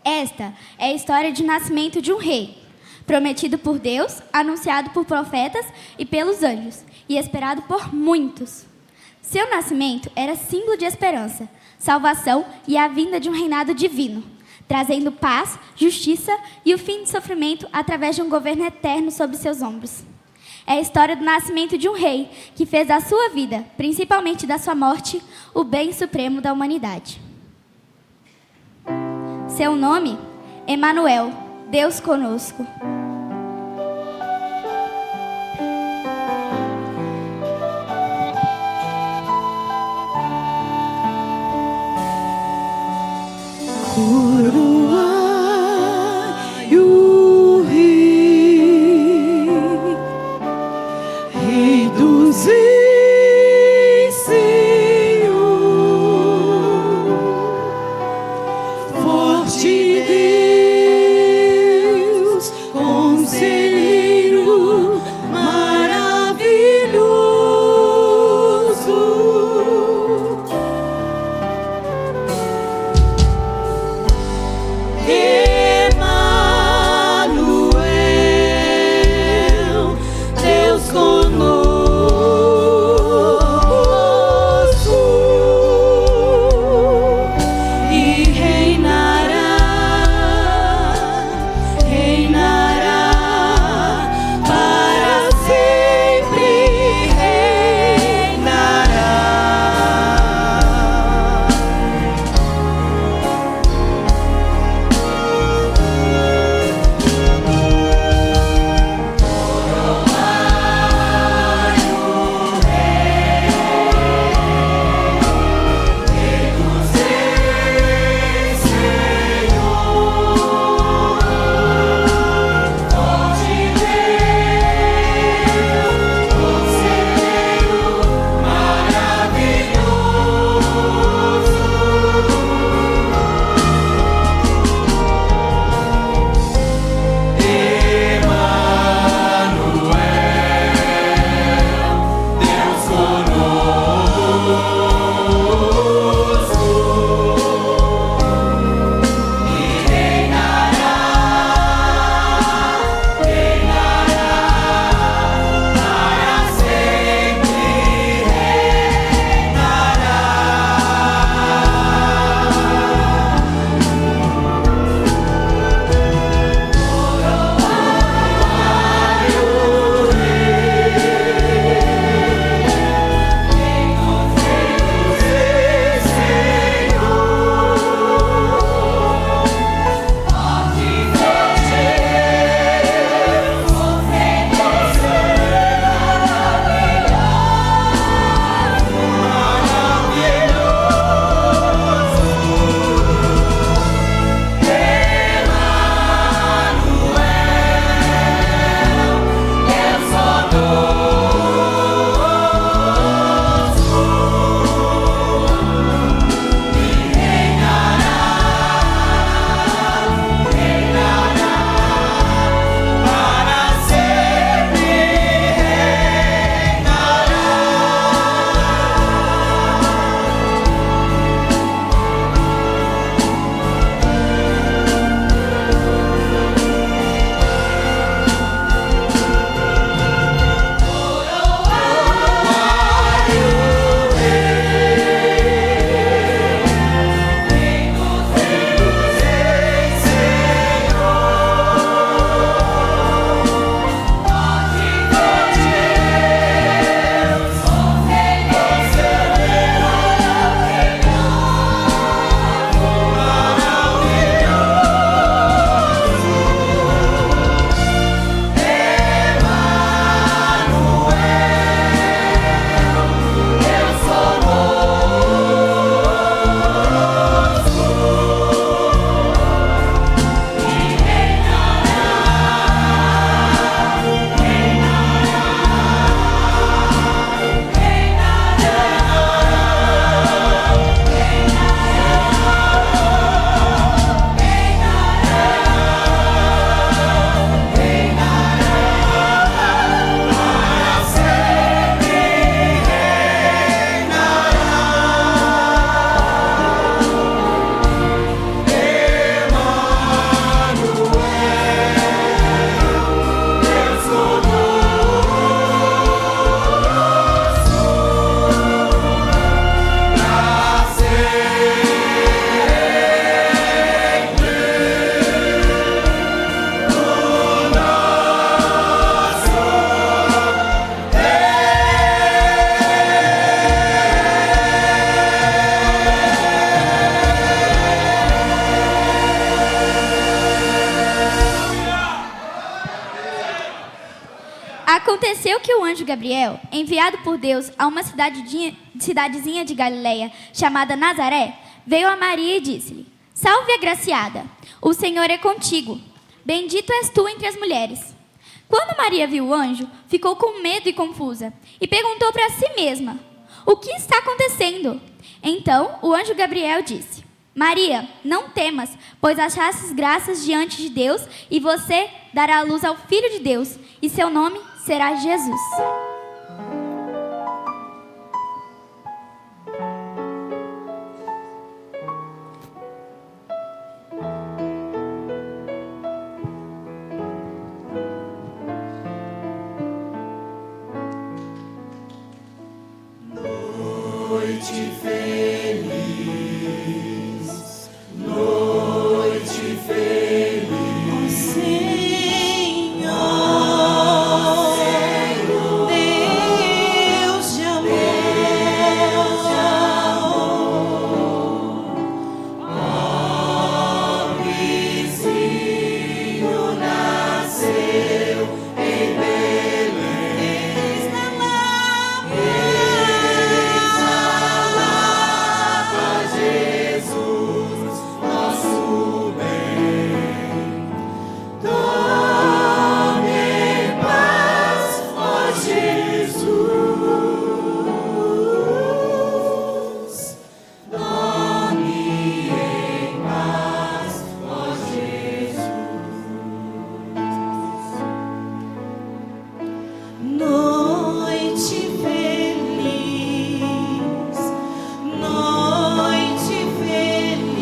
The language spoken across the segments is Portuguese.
Esta é a história de nascimento de um rei, prometido por Deus, anunciado por profetas e pelos anjos, e esperado por muitos. Seu nascimento era símbolo de esperança, salvação e a vinda de um reinado divino, trazendo paz, justiça e o fim do sofrimento através de um governo eterno sobre seus ombros. É a história do nascimento de um rei que fez da sua vida, principalmente da sua morte, o bem supremo da humanidade. Seu nome? Emanuel, Deus conosco. Coroai o Rei, Rei dos Reis, Senhor, forte Deus, conselheiro maravilhoso. Aconteceu que o anjo Gabriel, enviado por Deus a uma cidadezinha de Galiléia chamada Nazaré, veio a Maria e disse-lhe: Salve, agraciada, o Senhor é contigo. Bendito és tu entre as mulheres. Quando Maria viu o anjo, ficou com medo e confusa, e perguntou para si mesma: O que está acontecendo? Então o anjo Gabriel disse: Maria, não temas, pois achastes graças diante de Deus, e você dará à luz ao Filho de Deus, e seu nome será Jesus. Noite feliz, noite feliz, ó Senhor, Deus de amor, pobrezinho nasceu em Belém. Noite feliz, noite feliz,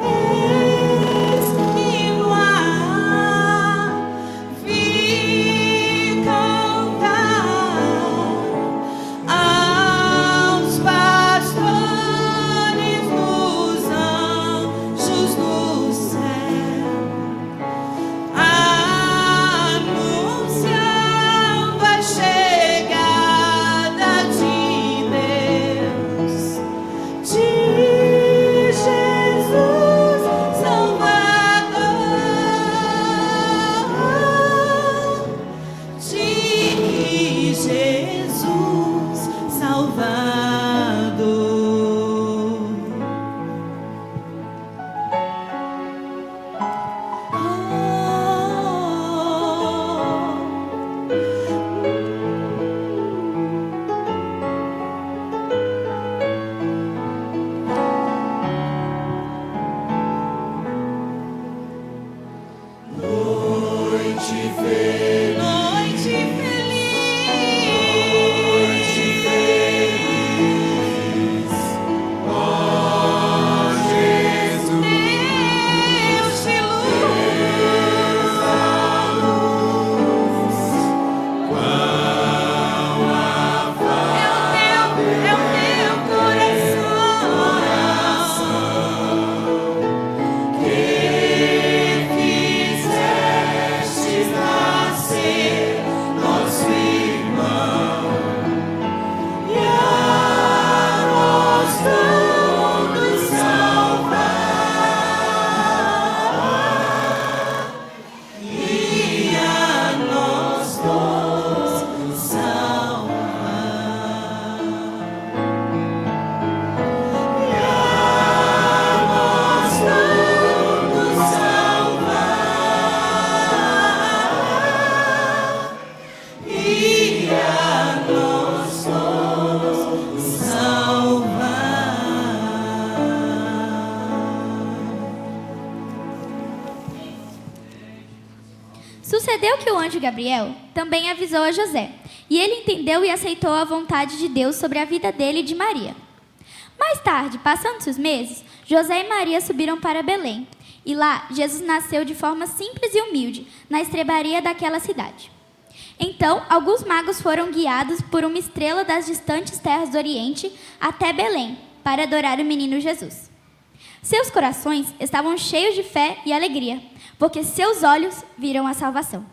eis que no ar vi cantar aos pastores dos anjos do céu, anunciando a chegada de Deus, de Jesus Salvador, de Jesus Salvador. Noite feliz, noite feliz, ó Jesus, Deus de luz, quão afável é o teu coração, que fizestes nascer nosso irmão, e a nós todos salvar, e a nós todos salvar, e a nós todos salvar, e a nós todos salvar. Sucedeu que o anjo Gabriel também avisou a José, e ele entendeu e aceitou a vontade de Deus sobre a vida dele e de Maria. Mais tarde, passando-se os meses, José e Maria subiram para Belém, e lá Jesus nasceu de forma simples e humilde, na estrebaria daquela cidade. Então, alguns magos foram guiados por uma estrela das distantes terras do Oriente até Belém, para adorar o menino Jesus. Seus corações estavam cheios de fé e alegria, porque seus olhos viram a salvação.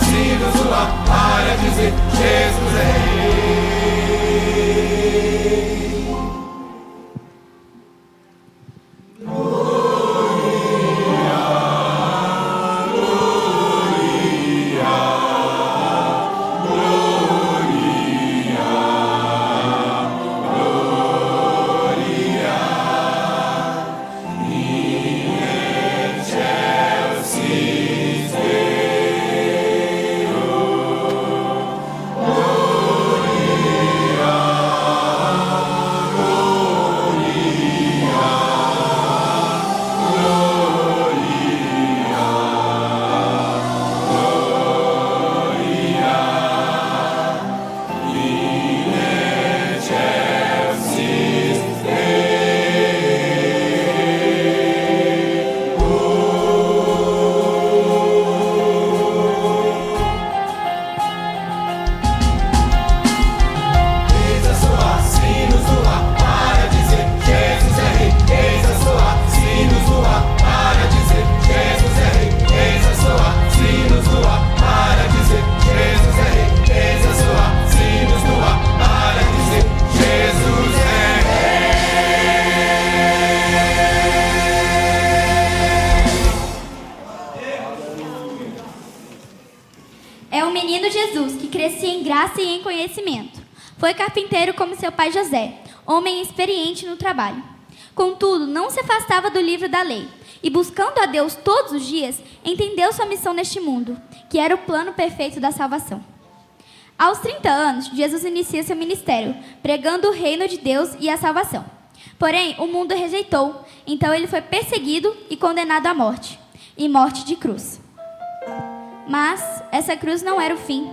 sinos no ar para dizer: Jesus é Rei. É o menino Jesus, que crescia em graça e em conhecimento. Foi carpinteiro como seu pai José, homem experiente no trabalho. Contudo, não se afastava do livro da lei, e buscando a Deus todos os dias, entendeu sua missão neste mundo, que era o plano perfeito da salvação. Aos 30 anos, Jesus inicia seu ministério, pregando o reino de Deus e a salvação. Porém, o mundo o rejeitou, então ele foi perseguido e condenado à morte, e morte de cruz. Mas essa cruz não era o fim,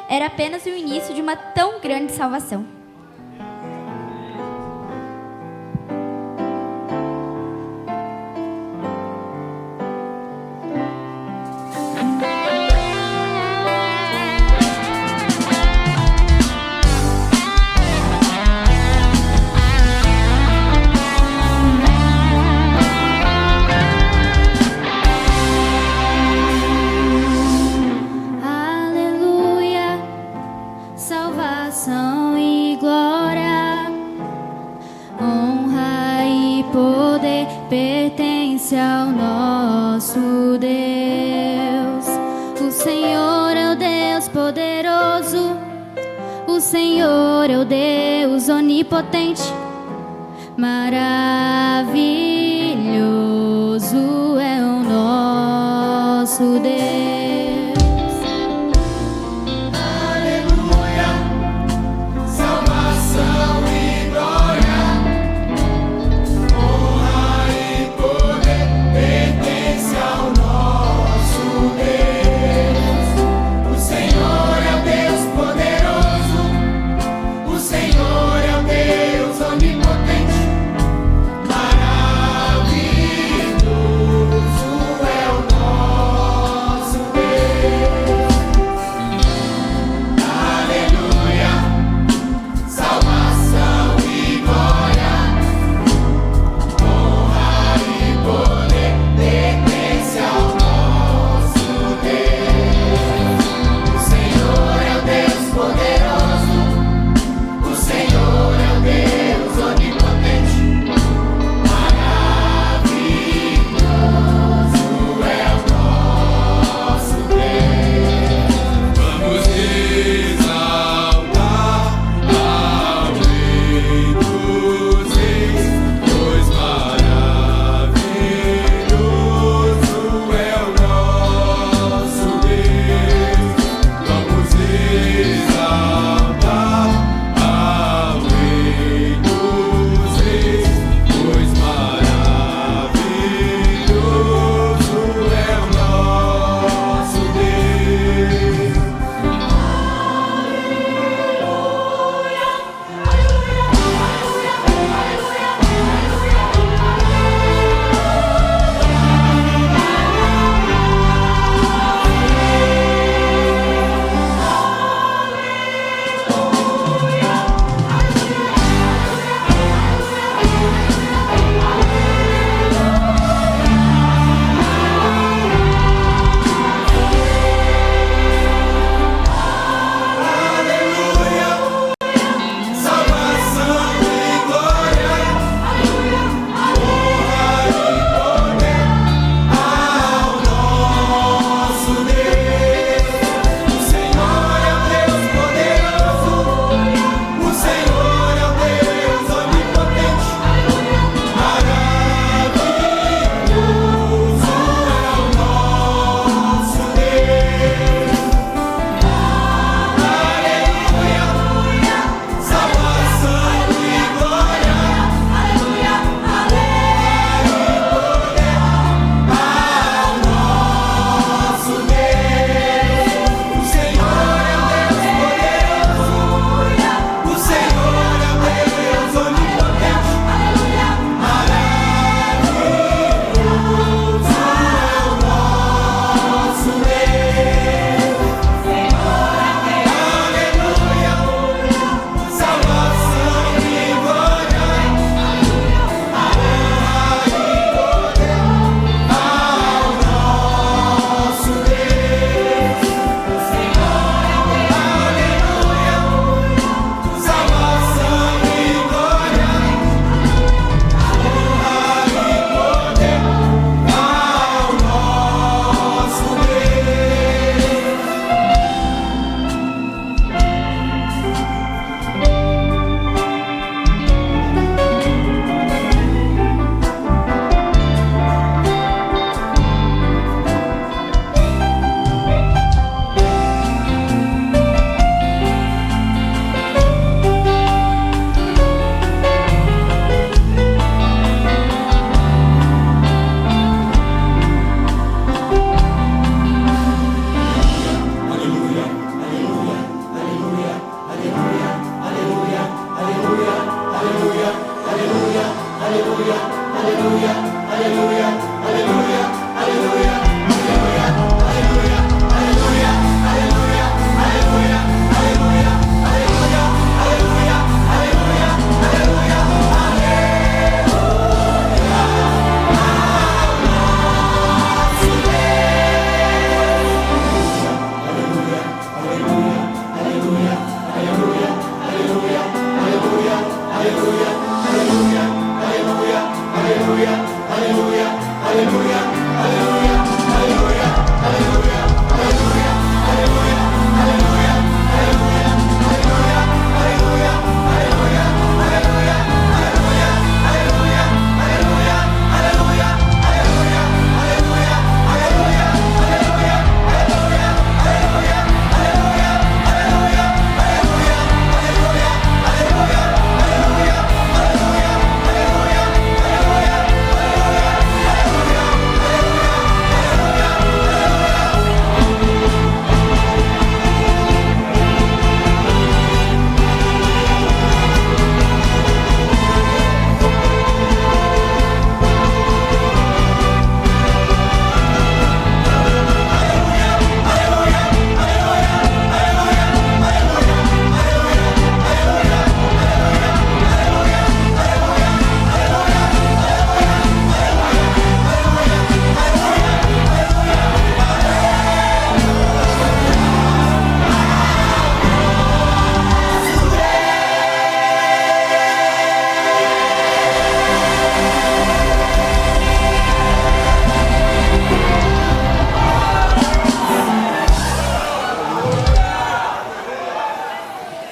era apenas o início de uma tão grande salvação. Pertence ao nosso Deus. O Senhor é o Deus poderoso, o Senhor é o Deus onipotente. Maravilhoso é o nosso Deus. Maravilhoso é o nosso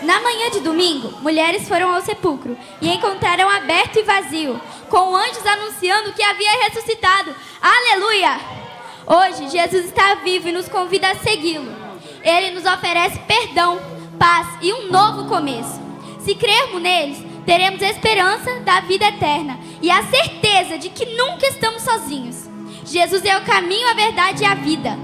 Na manhã de domingo, mulheres foram ao sepulcro e encontraram aberto e vazio, com anjos anunciando que havia ressuscitado. Aleluia! Hoje, Jesus está vivo e nos convida a segui-lo. Ele nos oferece perdão, paz e um novo começo. Se crermos neles, teremos esperança da vida eterna e a certeza de que nunca estamos sozinhos. Jesus é o caminho, a verdade e a vida.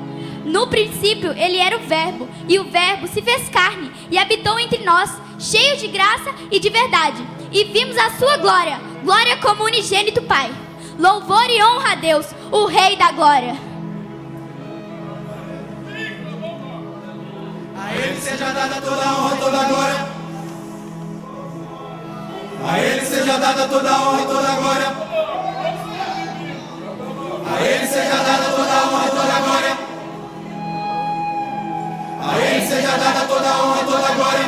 No princípio, ele era o Verbo, e o Verbo se fez carne e habitou entre nós, cheio de graça e de verdade. E vimos a sua glória, glória como unigênito Pai. Louvor e honra a Deus, o Rei da glória. A Ele seja dada toda a honra, toda a glória. A Ele seja dada toda a honra, toda a glória. A Ele seja dada toda a honra, toda a glória. A Ele seja dada toda a honra, toda a glória.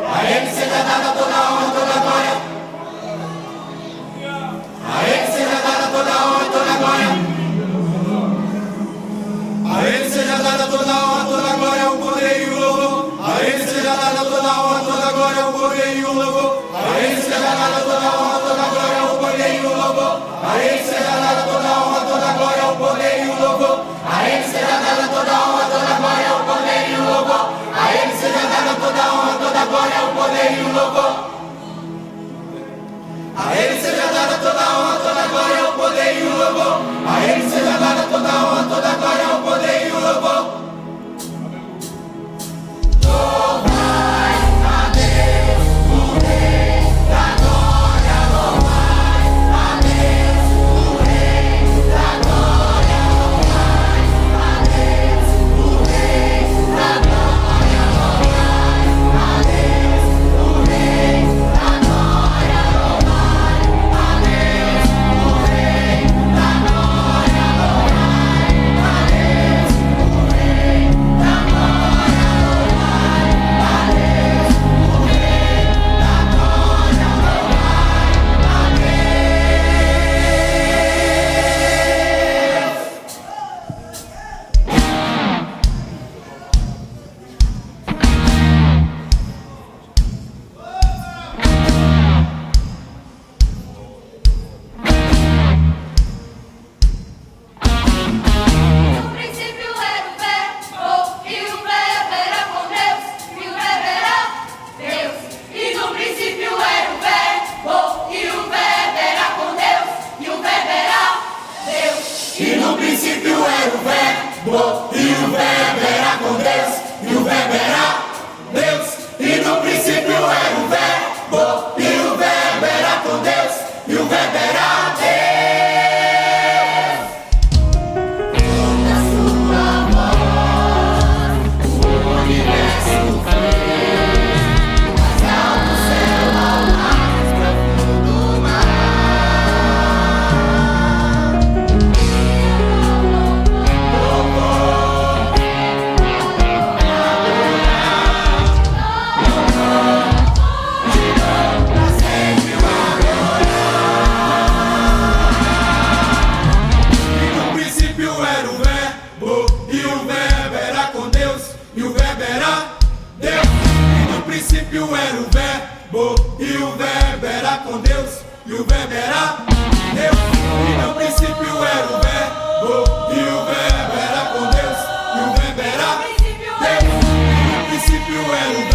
A Ele seja dada toda a honra, toda a glória. A Ele seja dada toda a honra, toda a glória. A Ele seja dada toda a honra, toda a glória, o poder e o louvor. A Ele seja dada toda a honra, toda a glória, o poder e o louvor. A Ele seja dada toda a honra, toda a glória, o poder e o louvor. A Ele seja dada toda a honra, toda a glória, o poder e o louvor. A Ele seja dada toda a honra, toda a glória, o poder e o louvor. A Ele seja dada toda a honra, toda a glória, o poder e o louvor. A Ele seja dada toda a honra, toda a glória, o poder e o louvor. A Ele seja dada toda a honra, toda a glória, o poder e o louvor. Louvai a Deus, o Rei da glória. Louvai a Deus, o Rei da glória. Louvai a Deus, o Rei da glória. Louvai a Deus, o Rei da glória. Louvai a Deus, o Rei da glória. Louvai a Deus, o Rei da glória. Era